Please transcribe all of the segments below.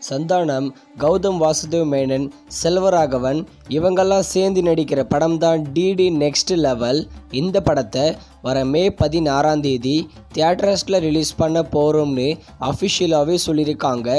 சந்தானம், கௌதம் வாசுதேவ் மேனன், செல்வராகவன் இவங்கெல்லாம் சேர்ந்து நடிக்கிற படம் தான் டிடி நெக்ஸ்ட் லெவல். இந்த படத்தை வர மே 16 தியேட்டர்ஸில் ரிலீஸ் பண்ண போகிறோம்னு அஃபிஷியலாகவே சொல்லியிருக்காங்க.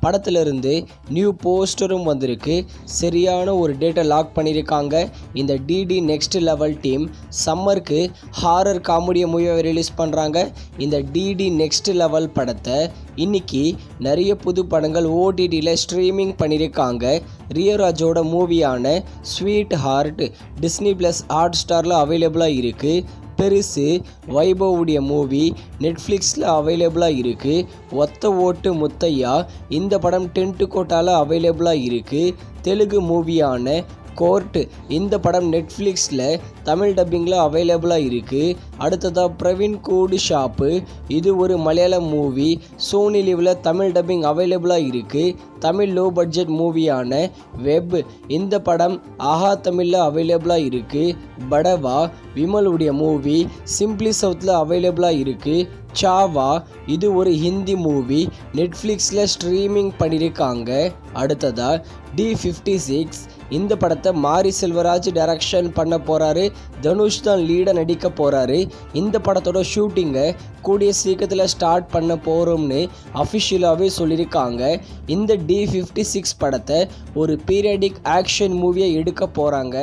படத்திலிருந்து நியூ போஸ்டரும் வந்திருக்கு. சரியான ஒரு டேட்டை லாக் பண்ணியிருக்காங்க. இந்த டிடி நெக்ஸ்ட் லெவல் டீம் சம்மருக்கு ஹாரர் காமெடியை மூவியை ரிலீஸ் பண்ணுறாங்க. இந்த டிடி நெக்ஸ்ட் லெவல் படத்தை இன்னைக்கு நிறைய புது படங்கள் ஓடிடியில் ஸ்ட்ரீமிங் பண்ணியிருக்காங்க. ரியராஜோட மூவியான sweetheart Disney plus hot ஸ்டாரில் அவைலபிளாக இருக்குது. பெருசு வைபவுடைய மூவி நெட்ஃப்ளிக்ஸில் அவைலபிளாக இருக்குது. ஒத்த ஓட்டு முத்தையா இந்த படம் டென்ட் கோட்டாவில் அவைலபிளாக இருக்குது. தெலுங்கு மூவியான கோர்ட் இந்த படம் நெட்ஃப்ளிக்ஸில் தமிழ் டப்பிங்கில் அவைலபிளாக இருக்குது. அடுத்ததாக பிரவீன் கூடு ஷாப்பு இது ஒரு மலையாளம் மூவி சோனி லிவில் தமிழ் டப்பிங் அவைலபிளாக இருக்குது. தமிழ் லோ பட்ஜெட் மூவியான வெப் இந்த படம் ஆஹா தமிழில் அவைலபிளாக இருக்குது. படவா விமலுடைய மூவி சிம்பிளி சவுத்தில் அவைலபிளாக இருக்குது. சாவா இது ஒரு ஹிந்தி மூவி நெட்ஃப்ளிக்ஸில் ஸ்ட்ரீமிங் பண்ணியிருக்காங்க. அடுத்ததாக D56 இந்த படத்தை மாரி செல்வராஜ் டைரக்ஷன் பண்ண போகிறாரு. தனுஷ் தான் லீடாக நடிக்க போகிறாரு. இந்த படத்தோட ஷூட்டிங்கை கூடிய சீக்கிரத்தில் ஸ்டார்ட் பண்ண போகிறோம்னு அஃபிஷியலாகவே சொல்லியிருக்காங்க. இந்த D56 படத்தை ஒரு பீரியடிக் ஆக்ஷன் மூவியை எடுக்க போகிறாங்க.